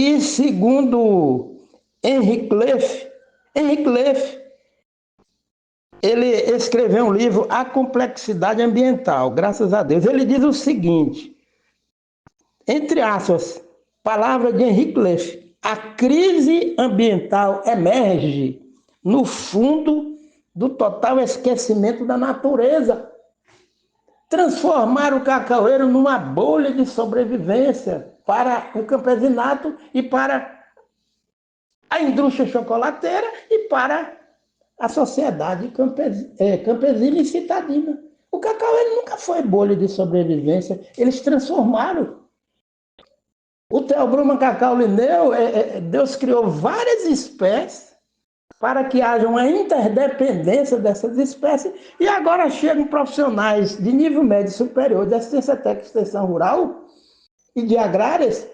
E segundo Henry Cleff, ele escreveu um livro, A Complexidade Ambiental, graças a Deus. Ele diz o seguinte, entre aspas, palavra de Henry Cleff, a crise ambiental emerge no fundo do total esquecimento da natureza. Transformar o cacaueiro numa bolha de sobrevivência para o campesinato e para a indústria chocolateira e para a sociedade campesina e citadina. O cacaueiro nunca foi bolha de sobrevivência, eles transformaram. O Theobroma cacau linneu, Deus criou várias espécies para que haja uma interdependência dessas espécies, e agora chegam profissionais de nível médio superior de assistência técnica e extensão rural e de agrárias,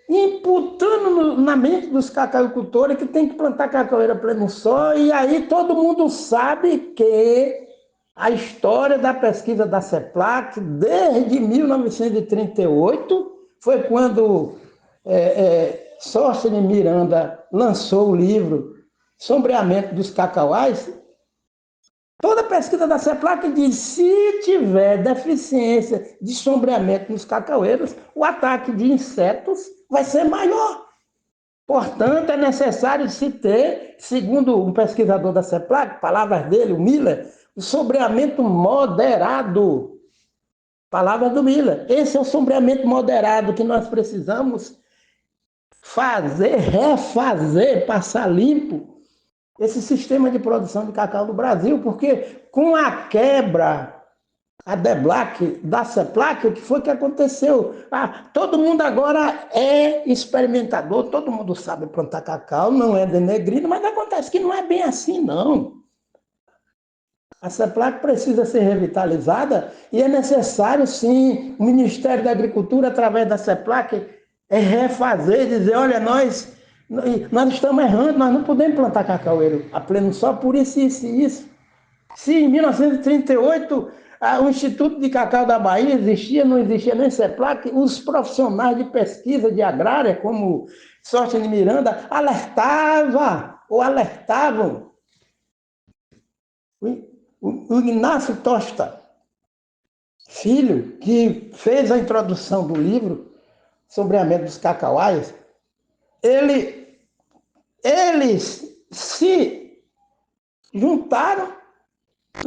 imputando na mente dos cacauicultores que tem que plantar cacaueira a pleno sol, e aí todo mundo sabe que a história da pesquisa da CEPLAC, desde 1938, foi quando Sóstenes Miranda lançou o livro Sombreamento dos Cacauais. Toda a pesquisa da CEPLAC diz, se tiver deficiência de sombreamento nos cacaueiros, o ataque de insetos vai ser maior. Portanto, é necessário se ter, segundo um pesquisador da CEPLAC, palavras dele, o Miller, o sombreamento moderado. Palavras do Miller. Esse é o sombreamento moderado que nós precisamos fazer, refazer, passar limpo esse sistema de produção de cacau do Brasil, porque com a quebra, a deblaque da CEPLAC, o que foi que aconteceu? Todo mundo agora é experimentador, todo mundo sabe plantar cacau, não é denegrido, mas acontece que não é bem assim, não. A CEPLAC precisa ser revitalizada e é necessário, sim, o Ministério da Agricultura, através da CEPLAC, refazer, dizer, olha, nós estamos errando, nós não podemos plantar cacaueiro a pleno sol por isso, isso e isso. Se em 1938 o Instituto de Cacau da Bahia existia, não existia nem CEPLAC, os profissionais de pesquisa de agrária, como Sóstenes Miranda, alertavam. O Inácio Tosta, filho, que fez a introdução do livro Sombreamento dos Cacauais, eles se juntaram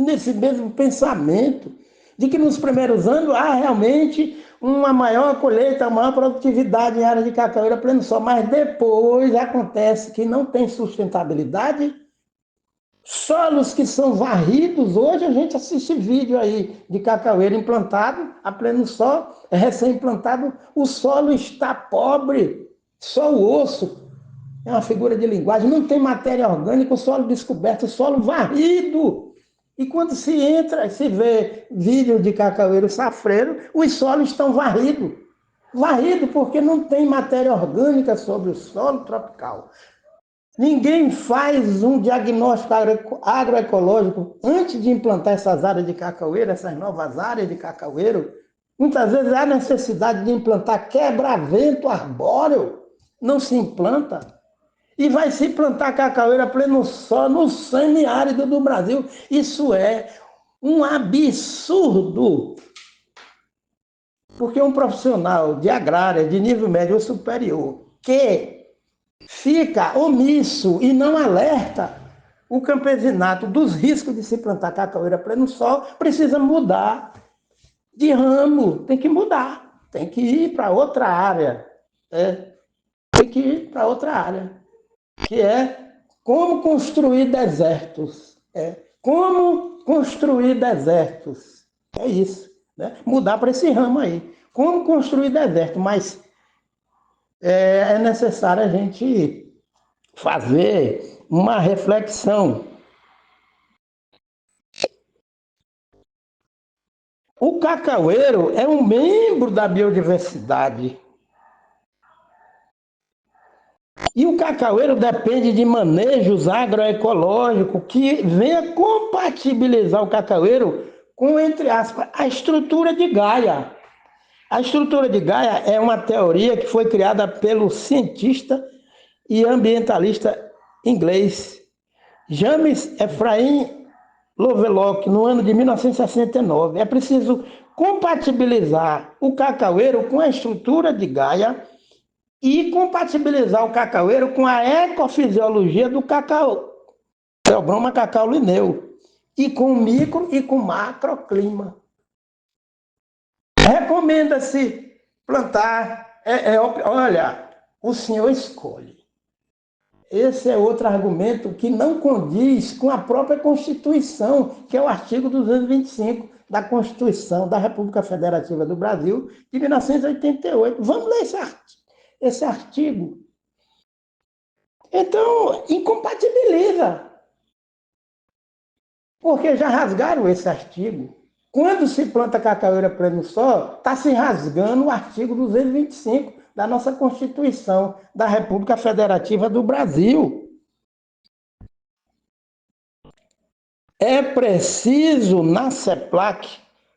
nesse mesmo pensamento de que nos primeiros anos há realmente uma maior colheita, uma maior produtividade em área de cacaueira pleno sol, mas depois acontece que não tem sustentabilidade. Solos que são varridos, hoje a gente assiste vídeo aí de cacaueiro implantado a pleno sol, recém-implantado, o solo está pobre, só o osso, é uma figura de linguagem, não tem matéria orgânica, o solo descoberto, o solo varrido. E quando se entra, se vê vídeo de cacaueiro safreiro, os solos estão varridos. Varrido porque não tem matéria orgânica sobre o solo tropical. Ninguém faz um diagnóstico agroecológico antes de implantar essas áreas de cacaueiro, essas novas áreas de cacaueiro. Muitas vezes há necessidade de implantar quebra-vento arbóreo, não se implanta. E vai se plantar cacaueiro a pleno sol no semiárido do Brasil. Isso é um absurdo. Porque um profissional de agrária, de nível médio ou superior, que fica omisso e não alerta o campesinato dos riscos de se plantar cacaueira a pleno sol, precisa mudar de ramo, tem que mudar, tem que ir para outra área, tem que ir para outra área, que é como construir desertos, como construir desertos, é isso, né? Mudar para esse ramo aí, como construir deserto, mas é necessário a gente fazer uma reflexão. O cacaueiro é um membro da biodiversidade. E o cacaueiro depende de manejos agroecológicos que venha compatibilizar o cacaueiro com, entre aspas, a estrutura de Gaia. A estrutura de Gaia é uma teoria que foi criada pelo cientista e ambientalista inglês James Ephraim Lovelock, no ano de 1969. É preciso compatibilizar o cacaueiro com a estrutura de Gaia e compatibilizar o cacaueiro com a ecofisiologia do cacau, Theobroma cacau lineu, e com micro e com macroclima. Recomenda-se plantar, olha, o senhor escolhe. Esse é outro argumento que não condiz com a própria Constituição, que é o artigo 225 da Constituição da República Federativa do Brasil, de 1988. Vamos ler esse artigo. Então, incompatibiliza, porque já rasgaram esse artigo. Quando se planta cacaueira pleno sol, está se rasgando o artigo 225 da nossa Constituição da República Federativa do Brasil. É preciso, na CEPLAC,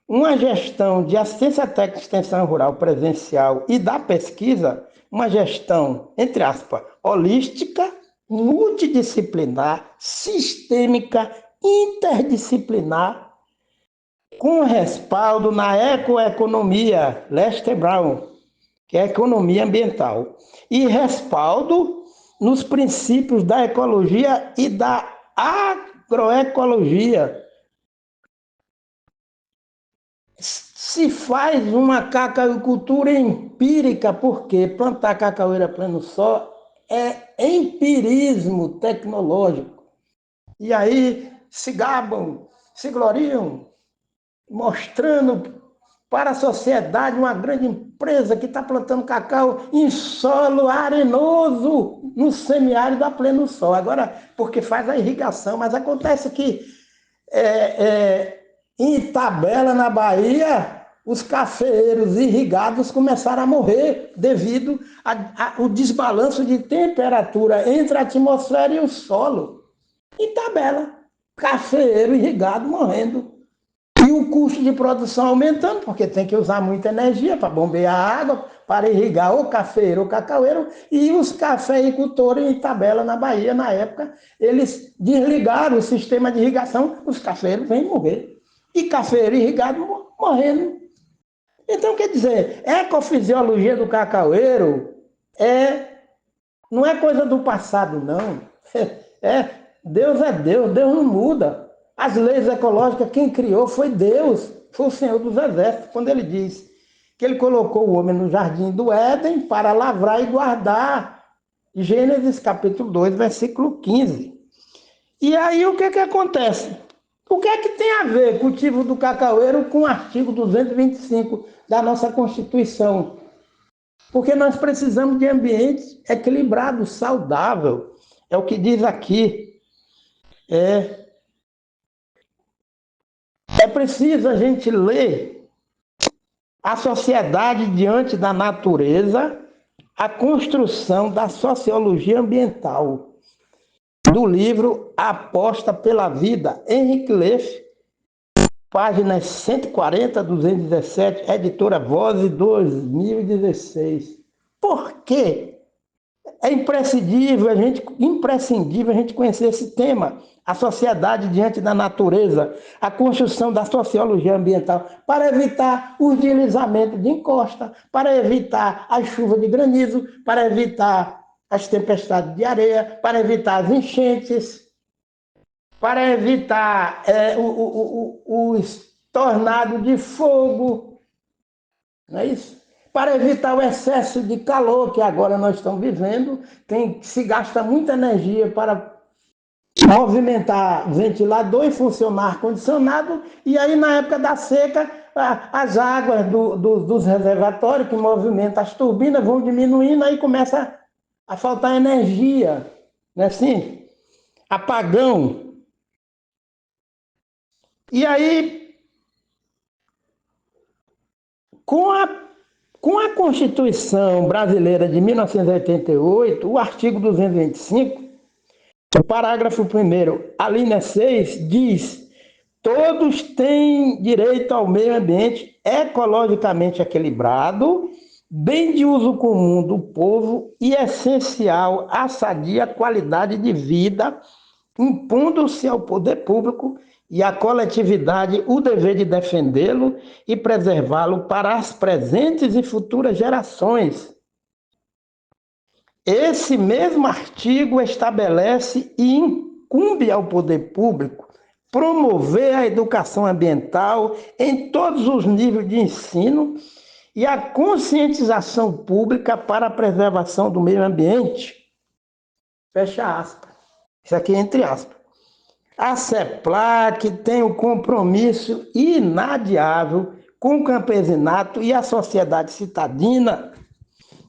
uma gestão de assistência técnica de extensão rural presencial e da pesquisa, uma gestão, entre aspas, holística, multidisciplinar, sistêmica, interdisciplinar, com respaldo na ecoeconomia, Lester Brown, que é a economia ambiental, e respaldo nos princípios da ecologia e da agroecologia. Se faz uma cacauicultura empírica, porque plantar cacaueira pleno sol é empirismo tecnológico. E aí se gabam, se gloriam, mostrando para a sociedade uma grande empresa que está plantando cacau em solo arenoso, no semiárido a pleno sol. Agora, porque faz a irrigação, mas acontece que em Itabela, na Bahia, os cafeeiros irrigados começaram a morrer devido ao desbalanço de temperatura entre a atmosfera e o solo. Itabela, cafeeiro irrigado morrendo. E o custo de produção aumentando, porque tem que usar muita energia para bombear a água, para irrigar o cafeiro ou cacaueiro, e os cafeicultores em Itabela, na Bahia, na época, eles desligaram o sistema de irrigação, os cafeeiros vêm morrer. E cafeiro irrigado morrendo. Então, quer dizer, ecofisiologia do cacaueiro não é coisa do passado, não. Deus é Deus, Deus não muda. As leis ecológicas, quem criou foi Deus, foi o Senhor dos Exércitos, quando ele diz que ele colocou o homem no jardim do Éden para lavrar e guardar. Gênesis capítulo 2, versículo 15. E aí o que acontece? O que é que tem a ver o cultivo do cacaueiro com o artigo 225 da nossa Constituição? Porque nós precisamos de ambiente equilibrado, saudável. É o que diz aqui. É preciso a gente ler A Sociedade Diante da Natureza, a Construção da Sociologia Ambiental, do livro Aposta pela Vida, Henrique Leff, páginas 140 a 217, editora Voz, 2016. Por quê? É imprescindível a gente conhecer esse tema, a sociedade diante da natureza, a construção da sociologia ambiental, para evitar o deslizamento de encosta, para evitar as chuvas de granizo, para evitar as tempestades de areia, para evitar as enchentes, para evitar os tornados de fogo, não é isso? Para evitar o excesso de calor que agora nós estamos vivendo, se gasta muita energia para movimentar ventilador e funcionar ar-condicionado, e aí na época da seca, as águas dos reservatórios que movimentam as turbinas vão diminuindo, aí começa a faltar energia, não é assim? Apagão. E aí, com a Constituição Brasileira de 1988, o artigo 225, o parágrafo 1º, a linha 6, diz: Todos têm direito ao meio ambiente ecologicamente equilibrado, bem de uso comum do povo e essencial à sadia qualidade de vida, impondo-se ao poder público e à coletividade o dever de defendê-lo e preservá-lo para as presentes e futuras gerações. Esse mesmo artigo estabelece e incumbe ao poder público promover a educação ambiental em todos os níveis de ensino e a conscientização pública para a preservação do meio ambiente. Fecha aspas. Isso aqui é entre aspas. A CEPLAC tem o compromisso inadiável com o campesinato e a sociedade citadina.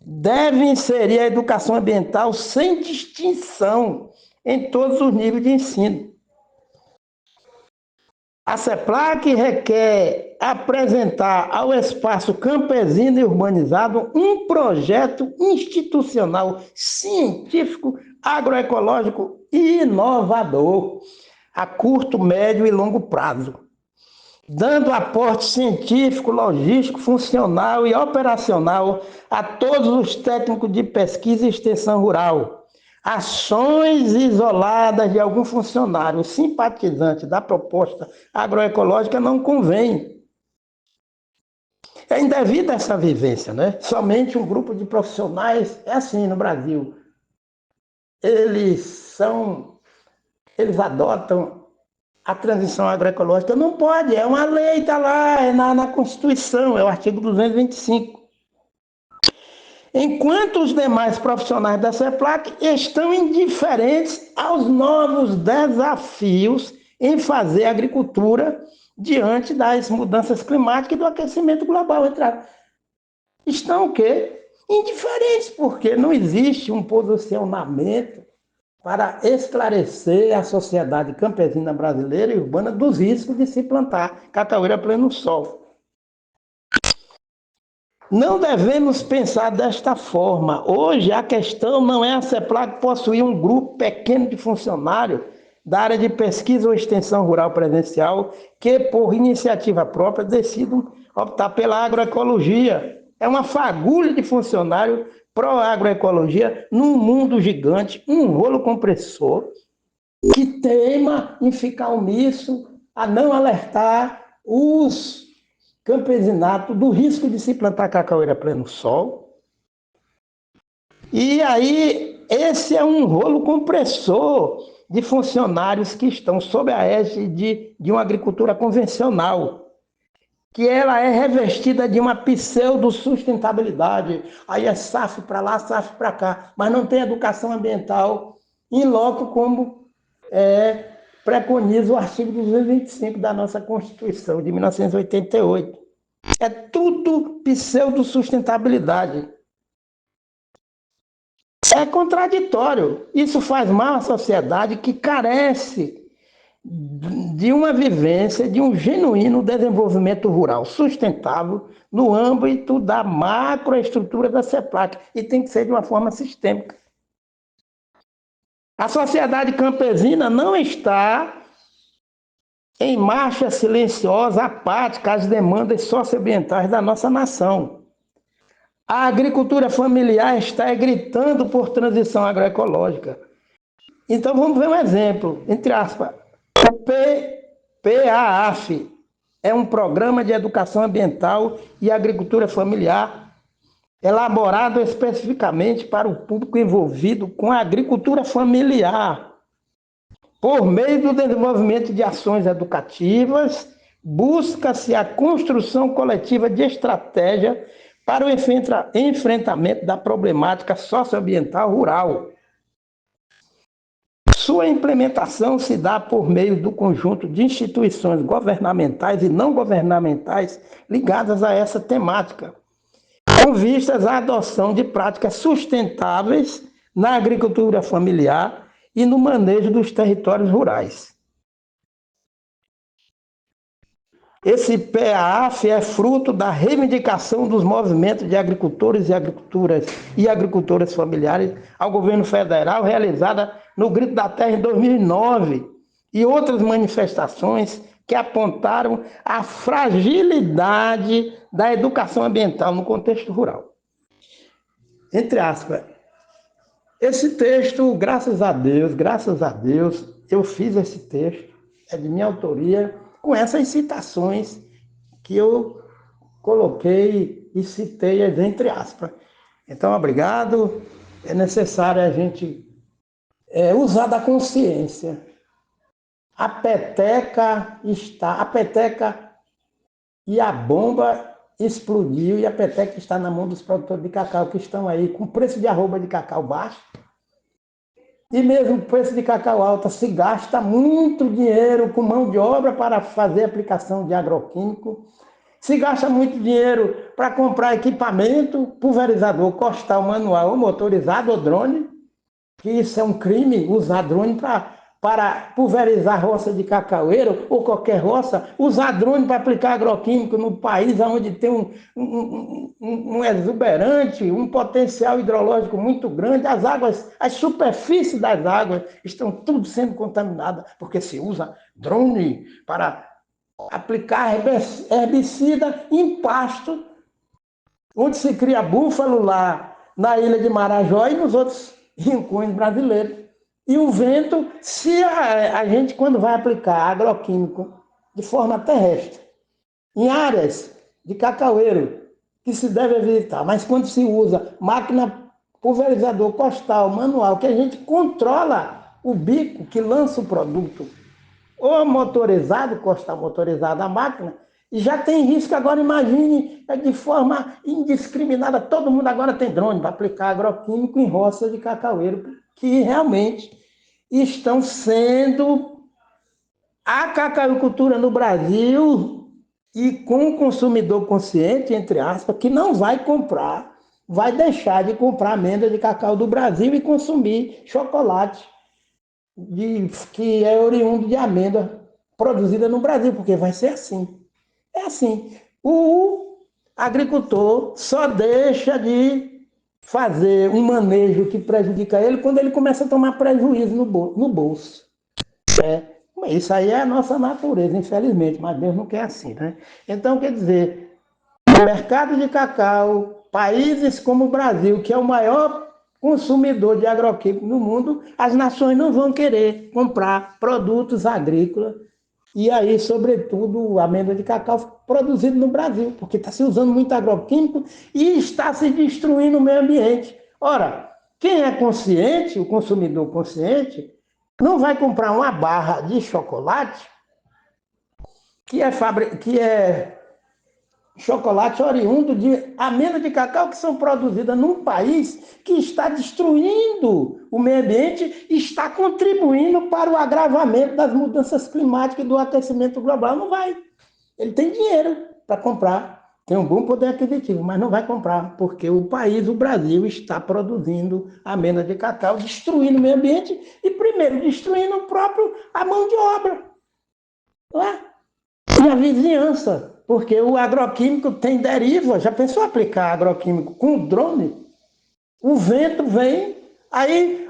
Deve inserir a educação ambiental sem distinção em todos os níveis de ensino. A CEPLAC requer apresentar ao espaço campesino e urbanizado um projeto institucional, científico, agroecológico e inovador, a curto, médio e longo prazo, dando aporte científico, logístico, funcional e operacional a todos os técnicos de pesquisa e extensão rural. Ações isoladas de algum funcionário simpatizante da proposta agroecológica não convém. É indevida essa vivência, né? Somente um grupo de profissionais, é assim no Brasil, eles adotam a transição agroecológica. Não pode, é uma lei, está lá, é na Constituição, é o artigo 225. Enquanto os demais profissionais da CEPLAC estão indiferentes aos novos desafios em fazer agricultura diante das mudanças climáticas e do aquecimento global. Estão o quê? Indiferentes, porque não existe um posicionamento para esclarecer a sociedade campesina brasileira e urbana dos riscos de se plantar cacaúera a pleno sol. Não devemos pensar desta forma. Hoje, a questão não é a CEPLAC possuir um grupo pequeno de funcionários da área de pesquisa ou extensão rural presencial que, por iniciativa própria, decidam optar pela agroecologia. É uma fagulha de funcionário pró-agroecologia num mundo gigante, um rolo compressor, que teima em ficar omisso a não alertar os campesinato do risco de se plantar cacaúera a pleno sol. E aí, esse é um rolo compressor de funcionários que estão sob a égide de uma agricultura convencional, que ela é revestida de uma pseudo-sustentabilidade. Aí é SAF para lá, SAF para cá, mas não tem educação ambiental in loco como preconiza o artigo 225 da nossa Constituição de 1988. É tudo pseudo-sustentabilidade. É contraditório. Isso faz mal à sociedade que carece de uma vivência, de um genuíno desenvolvimento rural sustentável no âmbito da macroestrutura da CEPLAC, e tem que ser de uma forma sistêmica. A sociedade campesina não está em marcha silenciosa, apática às demandas socioambientais da nossa nação. A agricultura familiar está gritando por transição agroecológica. Então vamos ver um exemplo, entre aspas. O PAAF é um programa de educação ambiental e agricultura familiar elaborado especificamente para o público envolvido com a agricultura familiar. Por meio do desenvolvimento de ações educativas, busca-se a construção coletiva de estratégia para o enfrentamento da problemática socioambiental rural. Sua implementação se dá por meio do conjunto de instituições governamentais e não governamentais ligadas a essa temática, com vistas à adoção de práticas sustentáveis na agricultura familiar e no manejo dos territórios rurais. Esse PAAF é fruto da reivindicação dos movimentos de agricultores e agricultoras familiares ao governo federal, realizada no Grito da Terra em 2009, e outras manifestações que apontaram a fragilidade da educação ambiental no contexto rural. Entre aspas, esse texto, graças a Deus, eu fiz esse texto, é de minha autoria, com essas citações que eu coloquei e citei entre aspas. Então, obrigado. É necessário a gente usar da consciência. A peteca e a bomba explodiu e a peteca está na mão dos produtores de cacau que estão aí com preço de arroba de cacau baixo. E mesmo o preço de cacau alto, se gasta muito dinheiro com mão de obra para fazer aplicação de agroquímico. Se gasta muito dinheiro para comprar equipamento, pulverizador, costal, manual ou motorizado ou drone, que isso é um crime, usar drone para pulverizar roça de cacaueiro ou qualquer roça, usar drone para aplicar agroquímico no país onde tem um exuberante, um potencial hidrológico muito grande, as superfícies das águas estão tudo sendo contaminadas, porque se usa drone para aplicar herbicida em pasto, onde se cria búfalo lá na ilha de Marajó e nos outros rincões brasileiros. E o vento, se a gente, quando vai aplicar agroquímico de forma terrestre, em áreas de cacaueiro, que se deve evitar, mas quando se usa máquina pulverizador costal, manual, que a gente controla o bico que lança o produto, ou motorizado, costal motorizado a máquina, e já tem risco. Agora imagine, de forma indiscriminada, todo mundo agora tem drone para aplicar agroquímico em roça de cacaueiro, que realmente estão sendo a cacauicultura no Brasil e com o consumidor consciente, entre aspas, que não vai comprar, vai deixar de comprar amêndoa de cacau do Brasil e consumir chocolate que é oriundo de amêndoa produzida no Brasil, porque vai ser assim. É assim. O agricultor só deixa de fazer um manejo que prejudica ele quando ele começa a tomar prejuízo no bolso. Isso aí é a nossa natureza, infelizmente, mas Deus não quer assim, né? Então, quer dizer, o mercado de cacau, países como o Brasil, que é o maior consumidor de agroquímico no mundo, as nações não vão querer comprar produtos agrícolas e aí, sobretudo, amêndoa de cacau produzido no Brasil, porque está se usando muito agroquímico e está se destruindo o meio ambiente. Ora, quem é consciente, o consumidor consciente, não vai comprar uma barra de chocolate que é chocolate oriundo de amêndoa de cacau que são produzidas num país que está destruindo o meio ambiente e está contribuindo para o agravamento das mudanças climáticas e do aquecimento global. Não vai. Ele tem dinheiro para comprar, tem um bom poder aquisitivo, mas não vai comprar, porque o país, o Brasil, está produzindo amêndoa de cacau, destruindo o meio ambiente e, primeiro, destruindo a mão de obra. Não é? E a vizinhança. Porque o agroquímico tem deriva. Já pensou aplicar agroquímico com drone? O vento vem, aí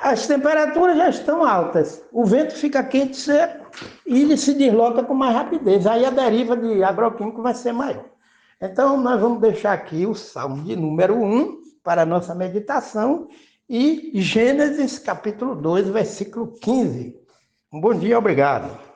as temperaturas já estão altas. O vento fica quente, seco, e ele se desloca com mais rapidez. Aí a deriva de agroquímico vai ser maior. Então, nós vamos deixar aqui o Salmo de número 1 para a nossa meditação e Gênesis capítulo 2, versículo 15. Um bom dia, obrigado.